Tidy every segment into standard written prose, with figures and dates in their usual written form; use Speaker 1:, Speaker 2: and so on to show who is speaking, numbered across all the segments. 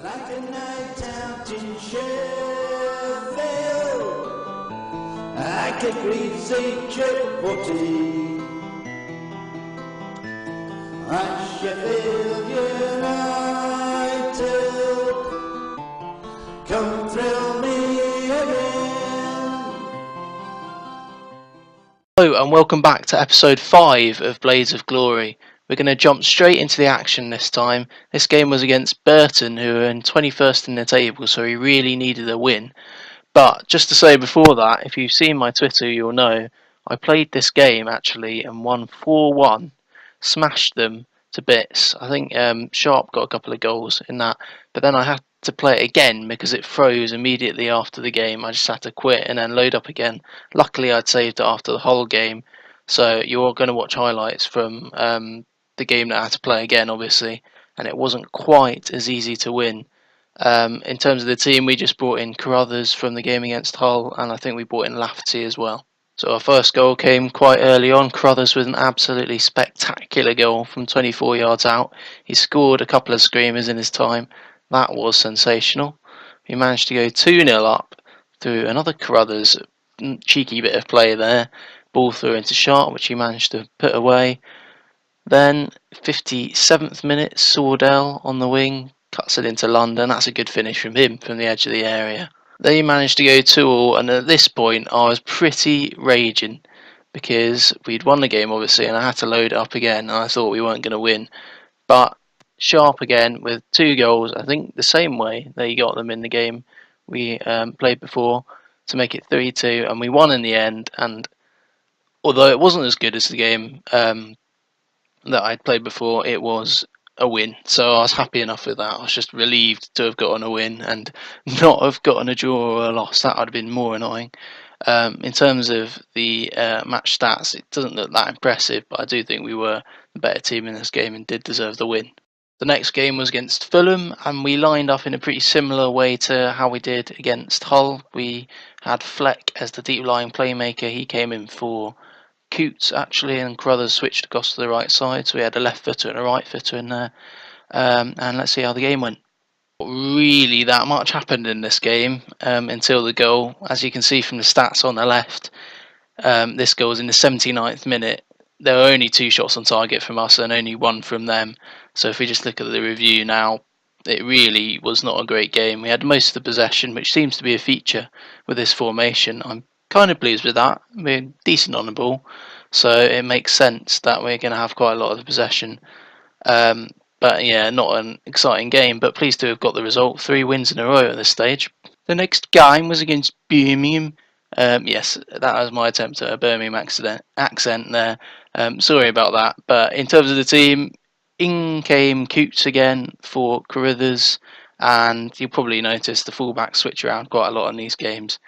Speaker 1: Like a night out in Sheffield, I could greasy chipboty. On Sheffield United, come thrill me again.
Speaker 2: Hello and welcome back to episode 5 of Blades of Glory. We're going to jump straight into the action this time. This game was against Burton, who are in 21st in the table, so he really needed a win. But just to say before that, if you've seen my Twitter, you'll know I played this game actually and won 4-1, smashed them to bits. I think Sharp got a couple of goals in that, but then I had to play it again because it froze immediately after the game. I just had to quit and then load up again. Luckily, I'd saved it after the whole game, so you're going to watch highlights from the game that I had to play again, obviously, and it wasn't quite as easy to win. In terms of the team, we just brought in Carruthers from the game against Hull, and I think we brought in Lafferty as well. So our first goal came quite early on. Carruthers with an absolutely spectacular goal from 24 yards out. He scored a couple of screamers in his time. That was sensational. We managed to go 2-0 up through another Carruthers cheeky bit of play there. Ball through into Sharp, which he managed to put away. Then 57th minute, Sordell on the wing cuts it into London. That's a good finish from him from the edge of the area. They managed to go 2-2, and at this point I was pretty raging because we'd won the game obviously, and I had to load it up again, and I thought we weren't going to win. But Sharp again with 2 goals, I think the same way they got them in the game we played before, to make it 3-2, and we won in the end. And although it wasn't as good as the game that I'd played before, it was a win, so I was happy enough with that. I was just relieved to have gotten a win and not have gotten a draw or a loss. That would have been more annoying. In terms of the match stats, it doesn't look that impressive, but I do think we were the better team in this game and did deserve the win. The next game was against Fulham, and we lined up in a pretty similar way to how we did against Hull. We had Fleck as the deep lying playmaker. He came in for Coots actually, and Carruthers switched across to the right side, so we had a left footer and a right footer in there. And let's see how the game went. Not really that much happened in this game until the goal. As you can see from the stats on the left, this goal was in the 79th minute. There were only 2 shots on target from us and only 1 from them. So if we just look at the review now, it really was not a great game. We had most of the possession, which seems to be a feature with this formation. I'm kind of pleased with that. We're decent on the ball, so it makes sense that we're going to have quite a lot of the possession. But yeah, not an exciting game, but pleased to have got the result. 3 wins in a row at this stage. The next game was against Birmingham. Yes, that was my attempt at a Birmingham accent there. Sorry about that. But in terms of the team, in came Coots again for Carruthers, and you'll probably notice the fullbacks switch around quite a lot in these games.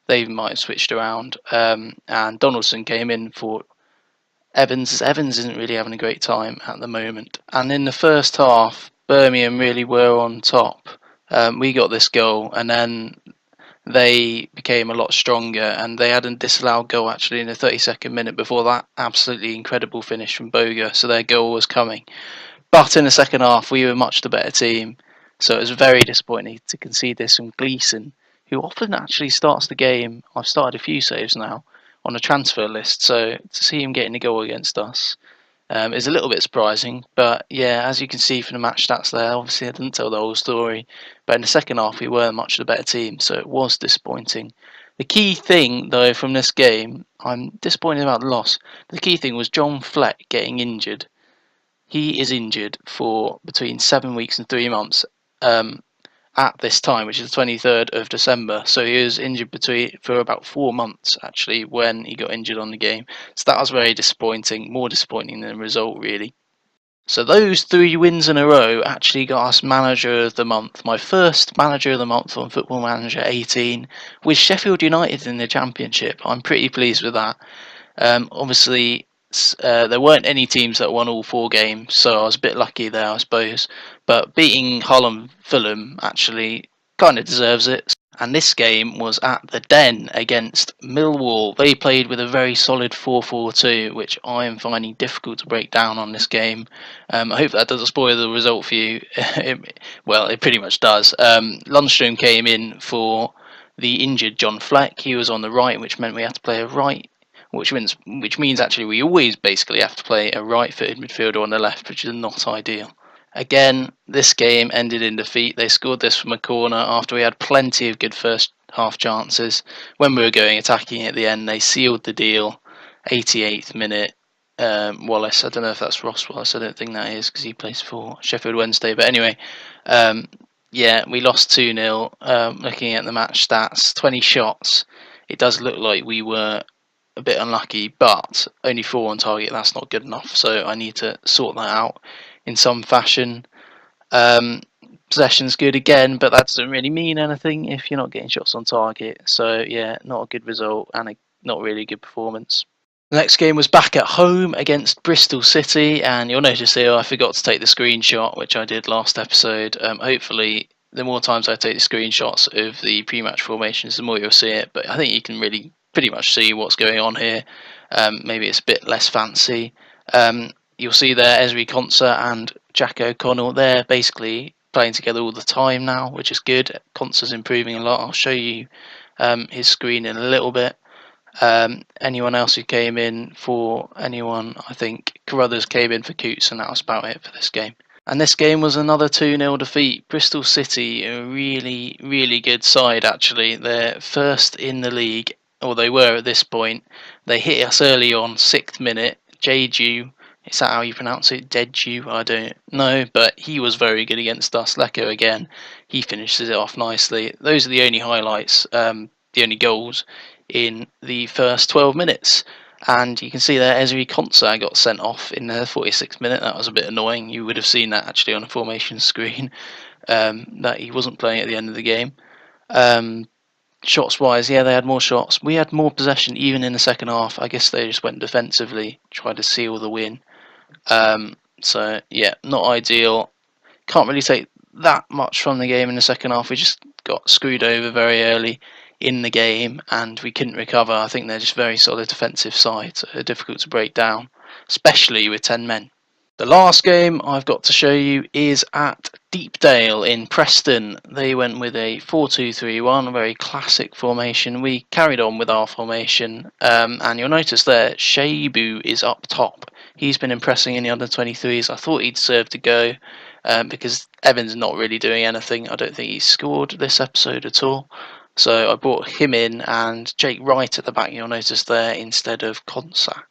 Speaker 2: They might have switched around, and Donaldson came in for Evans, as Evans isn't really having a great time at the moment. And in the first half, Birmingham really were on top. We got this goal, and then they became a lot stronger, and they had a disallowed goal actually in the 32nd minute before that absolutely incredible finish from Boga, so their goal was coming. But in the second half, we were much the better team, so it was very disappointing to concede this from Gleeson, who often actually starts the game. I've started a few saves now on a transfer list, so to see him getting a goal against us is a little bit surprising. But yeah, as you can see from the match stats there, obviously I didn't tell the whole story, but in the second half we were much the better team, so it was disappointing. The key thing though from this game, I'm disappointed about the loss. The key thing was John Fleck getting injured. He is injured for between 7 weeks and 3 months at this time, which is the 23rd of December. So he was injured for about 4 months actually when he got injured on the game. So that was very disappointing, more disappointing than the result really. So those 3 wins in a row actually got us Manager of the Month. My first Manager of the Month on Football Manager 18 with Sheffield United in the Championship. I'm pretty pleased with that. Obviously, there weren't any teams that won all 4 games, so I was a bit lucky there, I suppose. But beating Hull and Fulham actually kind of deserves it. And this game was at the Den against Millwall. They played with a very solid 4-4-2, which I am finding difficult to break down on this game. I hope that doesn't spoil the result for you. Well, it pretty much does. Lundstrom came in for the injured John Fleck. He was on the right, which meant we had to play a right, which means actually we always basically have to play a right-footed midfielder on the left, which is not ideal. Again, this game ended in defeat. They scored this from a corner after we had plenty of good first half chances. When we were going attacking at the end, they sealed the deal. 88th minute, Wallace. I don't know if that's Ross Wallace. I don't think that is because he plays for Sheffield Wednesday. But anyway, yeah, we lost 2-0. Looking at the match stats, 20 shots. It does look like we were a bit unlucky, but only 4 on target. That's not good enough. So I need to sort that out in some fashion. Possession's good again, but that doesn't really mean anything if you're not getting shots on target. So yeah, not a good result and not really a good performance. The next game was back at home against Bristol City, and you'll notice here I forgot to take the screenshot, which I did last episode. Hopefully, the more times I take the screenshots of the pre-match formations, the more you'll see it. But I think you can really pretty much see what's going on here. Maybe it's a bit less fancy. You'll see there Ezri Konsa and Jack O'Connell. They're basically playing together all the time now, which is good. Konsa's improving a lot. I'll show you his screen in a little bit. Anyone else who came in for anyone, I think Carruthers came in for Coots, and that was about it for this game. And this game was another 2-0 defeat. Bristol City, a really, really good side actually. They're first in the league, or they were at this point. They hit us early on, 6th minute. Jeju, is that how you pronounce it? Jeju? I don't know, but he was very good against us. Lecco again, he finishes it off nicely. Those are the only highlights, the only goals in the first 12 minutes. And you can see there Ezri Konsa got sent off in the 46th minute. That was a bit annoying. You would have seen that actually on a formation screen, that he wasn't playing at the end of the game. Shots wise, yeah, they had more shots. We had more possession even in the second half. I guess they just went defensively, tried to seal the win. So yeah, not ideal. Can't really take that much from the game in the second half. We just got screwed over very early in the game and we couldn't recover. I think they're just very solid defensive side, so they're difficult to break down, especially with 10 men. The last game I've got to show you is at Deepdale in Preston. They went with a 4-2-3-1, a very classic formation. We carried on with our formation, and you'll notice there Shaibu is up top. He's been impressing in the under-23s. I thought he'd deserve to go because Evans not really doing anything. I don't think he's scored this episode at all. So I brought him in, and Jake Wright at the back, you'll notice there, instead of Konsa.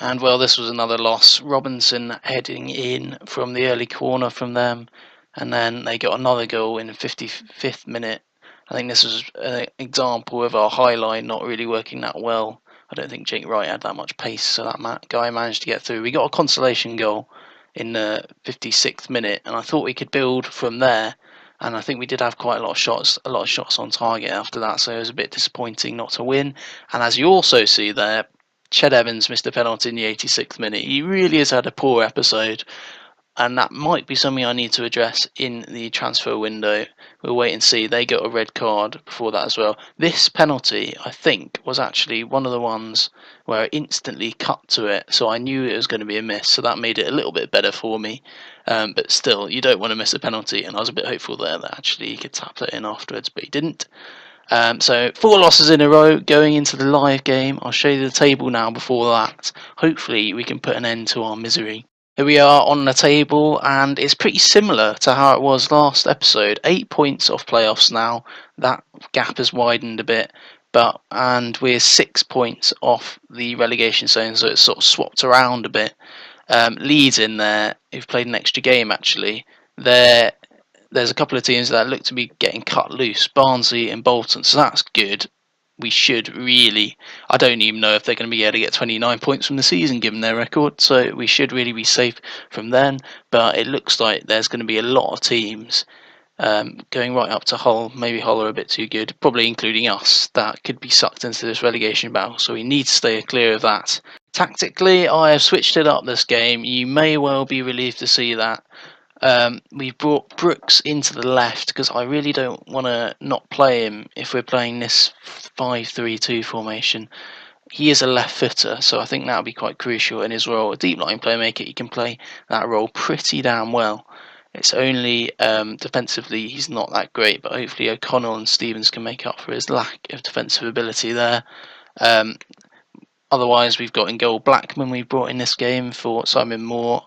Speaker 2: And well, this was another loss. Robinson heading in from the early corner from them, and then they got another goal in the 55th minute. I think this was an example of our high line not really working that well. I don't think Jake Wright had that much pace, so that guy managed to get through. We got a consolation goal in the 56th minute, and I thought we could build from there. And I think we did have quite a lot of shots on target after that, so it was a bit disappointing not to win. And as you also see there, Ched Evans missed a penalty in the 86th minute. He really has had a poor episode, and that might be something I need to address in the transfer window. We'll wait and see. They got a red card before that as well. This penalty, I think, was actually one of the ones where I instantly cut to it, so I knew it was going to be a miss, so that made it a little bit better for me. But still, you don't want to miss a penalty, and I was a bit hopeful there that actually he could tap it in afterwards, but he didn't. So 4 losses in a row going into the live game. I'll show you the table now before that. Hopefully we can put an end to our misery. Here we are on the table, and it's pretty similar to how it was last episode. 8 points off playoffs now. That gap has widened a bit, and we're 6 points off the relegation zone, so it's sort of swapped around a bit. Leeds in there, who've played an extra game actually. There's a couple of teams that look to be getting cut loose, Barnsley and Bolton, so that's good. We should really, I don't even know if they're going to be able to get 29 points from the season given their record, so we should really be safe from then. But it looks like there's going to be a lot of teams going right up to Hull. Maybe Hull are a bit too good, probably including us, that could be sucked into this relegation battle, so we need to stay clear of that. Tactically, I have switched it up this game. You may well be relieved to see that. We brought Brooks into the left because I really don't want to not play him if we're playing this 5-3-2 formation. He is a left footer, so I think that would be quite crucial in his role. A deep line playmaker, he can play that role pretty damn well. It's only defensively he's not that great, but hopefully O'Connell and Stevens can make up for his lack of defensive ability there. Um, Otherwise, we've got in goal Blackman we brought in this game for Simon Moore.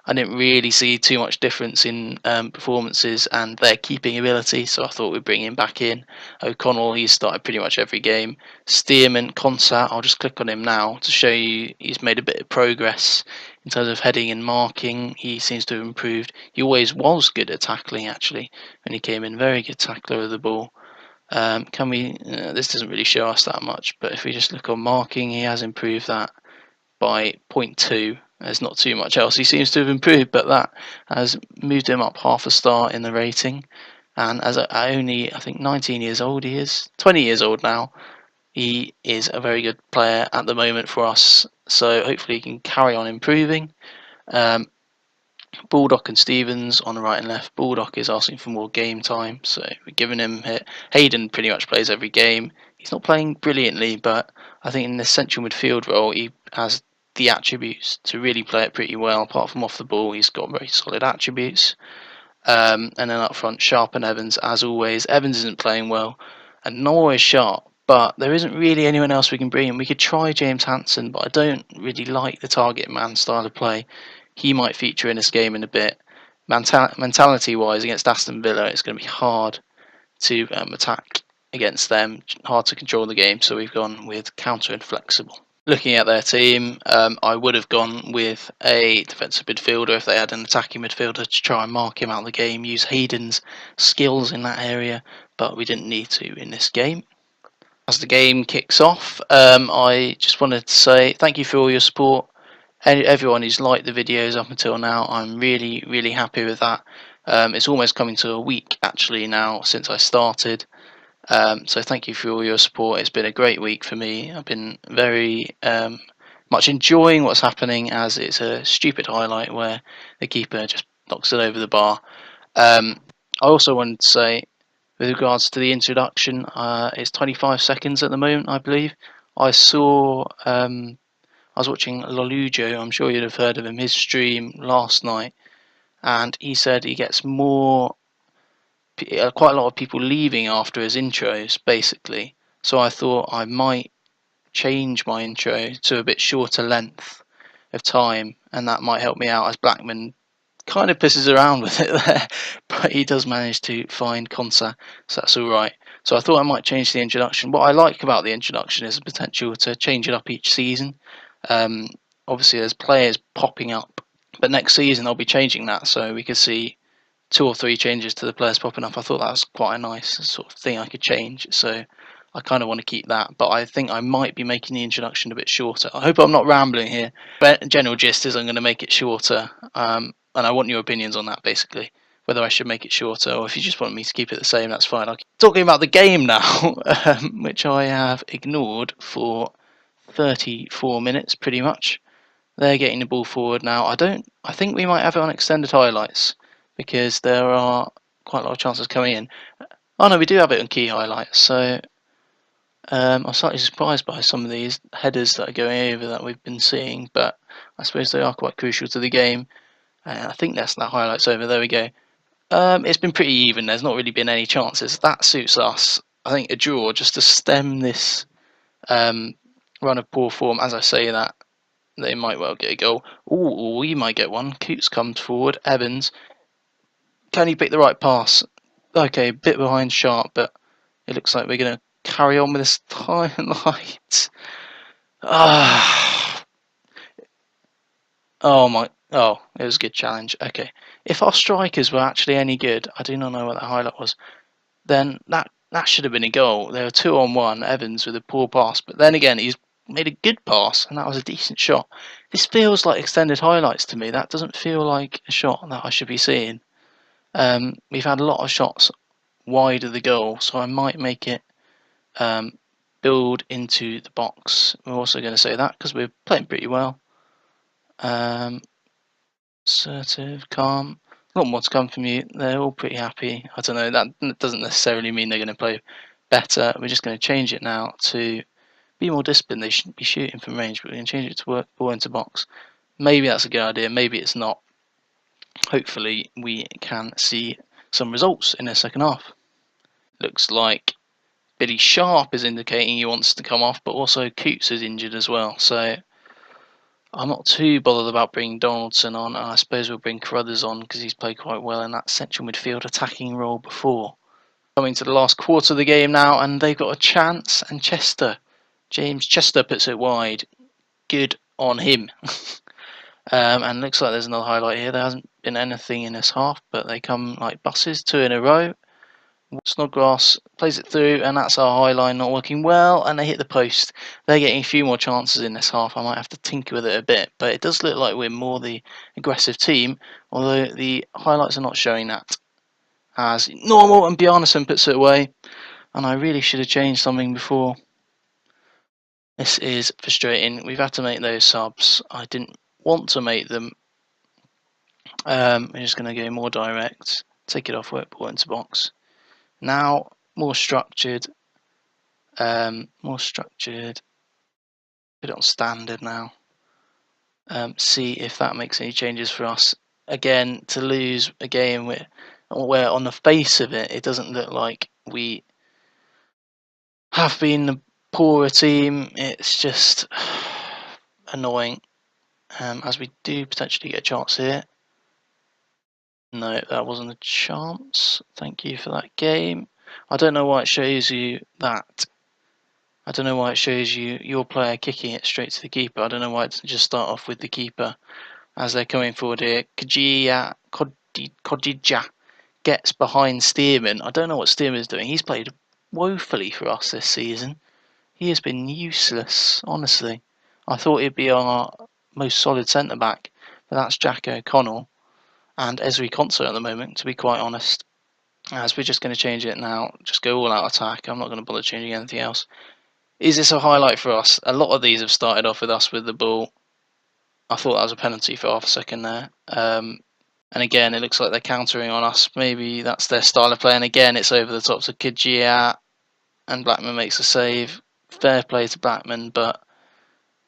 Speaker 2: I didn't really see too much difference in performances and their keeping ability, so I thought we'd bring him back in. O'Connell, he's started pretty much every game. Stearman, Consat, I'll just click on him now to show you he's made a bit of progress in terms of heading and marking. He seems to have improved. He always was good at tackling, actually, when he came in. Very good tackler of the ball. This doesn't really show us that much, but if we just look on marking, he has improved that by 0.2. There's not too much else he seems to have improved, but that has moved him up half a star in the rating. And as I think 19 years old, he is 20 years old now. He is a very good player at the moment for us, so hopefully he can carry on improving. Baldock and Stevens on the right and left. Baldock is asking for more game time, so we're giving him it. Hayden pretty much plays every game. He's not playing brilliantly, but I think in the central midfield role, he has the attributes to really play it pretty well. Apart from off the ball, he's got very solid attributes. And then up front, Sharp and Evans, as always. Evans isn't playing well, and nor is Sharp. But there isn't really anyone else we can bring in. We could try James Hansen, but I don't really like the target man style of play. He might feature in this game in a bit. Mentality-wise, against Aston Villa, it's going to be hard to attack against them, hard to control the game, so we've gone with counter and flexible. Looking at their team, I would have gone with a defensive midfielder if they had an attacking midfielder to try and mark him out of the game, use Hayden's skills in that area, but we didn't need to in this game. As the game kicks off, I just wanted to say thank you for all your support. Everyone who's liked the videos up until now, I'm really happy with that. It's almost coming to a week actually now since I started, so thank you for all your support. It's been a great week for me. I've been very much enjoying what's happening, as it's a stupid highlight where the keeper just knocks it over the bar. I also wanted to say, with regards to the introduction, it's 25 seconds at the moment, I believe. I was watching Lolujo, I'm sure you'd have heard of him, his stream last night, and he said he gets quite a lot of people leaving after his intros, basically. So I thought I might change my intro to a bit shorter length of time, and that might help me out, as Blackman kind of pisses around with it there, but he does manage to find Konsa, so that's alright. So I thought I might change the introduction. What I like about the introduction is the potential to change it up each season. Obviously there's players popping up, but next season I'll be changing that, so we could see 2 or 3 changes to the players popping up. I thought that was quite a nice sort of thing I could change, so I kind of want to keep that, but I think I might be making the introduction a bit shorter. I hope I'm not rambling here, but general gist is I'm going to make it shorter, and I want your opinions on that, basically, whether I should make it shorter, or if you just want me to keep it the same, that's fine. Talking about the game now, which I have ignored for 34 minutes pretty much. They're getting the ball forward now. I think we might have it on extended highlights, because there are quite a lot of chances coming in. Oh no, we do have it on key highlights, so I'm slightly surprised by some of these headers that are going over that we've been seeing, but I suppose they are quite crucial to the game. I think that's that highlights over. There we go. It's been pretty even. There's not really been any chances. That suits us. I think a draw just to stem this run of poor form. As I say that, they might well get a goal. Ooh, we might get one. Coots comes forward. Evans. Can he pick the right pass? Okay, a bit behind Sharp, but it looks like we're going to carry on with this highlight. Oh, it was a good challenge. Okay. If our strikers were actually any good, I do not know what the highlight was, then that should have been a goal. There were 2-on-1, Evans with a poor pass, but then again, he's made a good pass, and that was a decent shot. This feels like extended highlights to me. That doesn't feel like a shot that I should be seeing. We've had a lot of shots wide of the goal, so I might make it build into the box. We're also going to say that because we're playing pretty well. Assertive, calm. A lot more to come from you. They're all pretty happy. I don't know, that doesn't necessarily mean they're going to play better. We're just going to change it now to be more disciplined. They shouldn't be shooting from range, but we're going to change it to work ball into box. Maybe that's a good idea, maybe it's not. Hopefully we can see some results in the second half. Looks like Billy Sharp is indicating he wants to come off, but also Coots is injured as well. So I'm not too bothered about bringing Donaldson on. I suppose we'll bring Carruthers on because he's played quite well in that central midfield attacking role before. Coming to the last quarter of the game now, and they've got a chance. And James Chester puts it wide. Good on him. And looks like there's another highlight here. There hasn't been anything in this half, but they come like buses, 2 in a row. Snodgrass plays it through, and that's our high line not working well, and they hit the post. They're getting a few more chances in this half. I might have to tinker with it a bit, but it does look like we're more the aggressive team, although the highlights are not showing that. As normal, and Bjarnason puts it away, and I really should have changed something before. This is frustrating. We've had to make those subs. I didn't want to make them. We're just going to go more direct, take it off, work ball into box. Now, more structured, put it on standard now. See if that makes any changes for us. Again, to lose a game where on the face of it, it doesn't look like we have been the poorer team. It's just annoying, as we do potentially get a chance here. No, that wasn't a chance. Thank you for that game. I don't know why it shows you that. I don't know why it shows you your player kicking it straight to the keeper. I don't know why it doesn't just start off with the keeper as they're coming forward here. Kodija gets behind Stearman. I don't know what Stearman's doing. He's played woefully for us this season. He has been useless, honestly. I thought he'd be our most solid centre-back, but that's Jack O'Connell and Esri Konsa at the moment, to be quite honest. As we're just going to change it now, just go all out attack. I'm not going to bother changing anything else. Is this a highlight for us? A lot of these have started off with us with the ball. I thought that was a penalty for half a second there. And again, it looks like they're countering on us. Maybe that's their style of play. And again, it's over the top to Kajia, and Blackman makes a save. Fair play to Blackman, but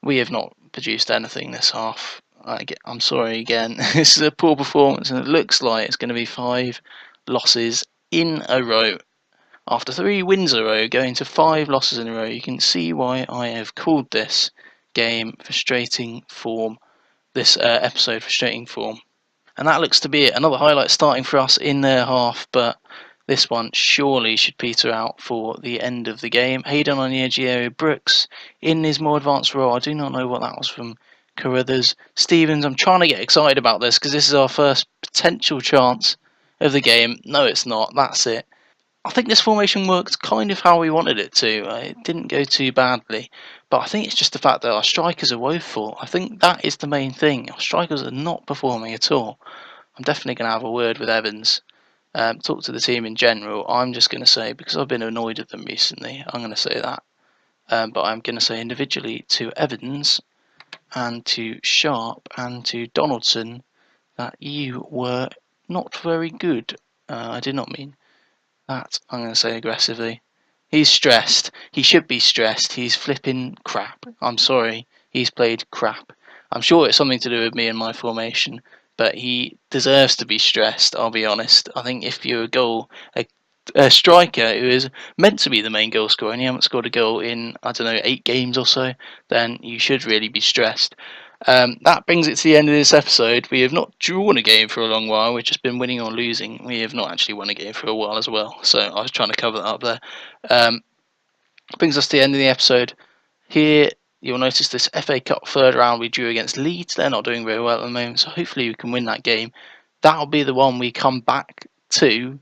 Speaker 2: we have not produced anything this half. I'm sorry again. This is a poor performance, and it looks like it's going to be 5 losses in a row. After 3 wins in a row, going to 5 losses in a row, you can see why I have called this game frustrating form. This episode frustrating form. And that looks to be it. Another highlight starting for us in their half, but this one surely should peter out for the end of the game. Hayden on the edge area, Brooks in his more advanced role. I do not know what that was from Carruthers. Stevens, I'm trying to get excited about this because this is our first potential chance of the game. No, it's not. That's it. I think this formation worked kind of how we wanted it to. It didn't go too badly, but I think it's just the fact that our strikers are woeful. I think that is the main thing. Our strikers are not performing at all. I'm definitely going to have a word with Evans, talk to the team in general. I'm just going to say, because I've been annoyed at them recently, I'm going to say that. But I'm going to say individually to Evans and to Sharp and to Donaldson that you were not very good. I did not mean that. I'm going to say aggressively. He's stressed. He should be stressed. He's flipping crap. I'm sorry. He's played crap. I'm sure it's something to do with me and my formation, but he deserves to be stressed, I'll be honest. I think if you're a striker who is meant to be the main goal scorer and you haven't scored a goal in, 8 games or so, then you should really be stressed. That brings it to the end of this episode. We have not drawn a game for a long while. We've just been winning or losing. We have not actually won a game for a while as well. So I was trying to cover that up there. Brings us to the end of the episode. Here, you'll notice this FA Cup third round we drew against Leeds. They're not doing very well at the moment, so hopefully we can win that game. That'll be the one we come back to,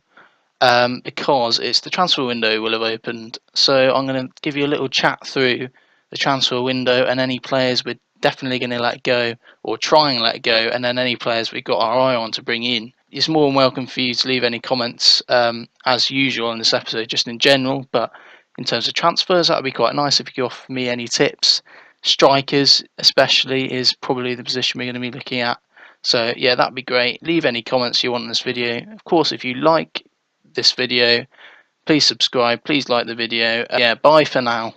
Speaker 2: because it's the transfer window will have opened. So I'm going to give you a little chat through the transfer window and any players we're definitely going to let go or try and let go, and then any players we've got our eye on to bring in. It's more than welcome for you to leave any comments, as usual in this episode, just in general, but in terms of transfers, that would be quite nice if you could offer me any tips. Strikers, especially, is probably the position we're going to be looking at. So yeah, that'd be great. Leave any comments you want on this video. Of course, if you like this video, please subscribe, please like the video. Yeah, bye for now.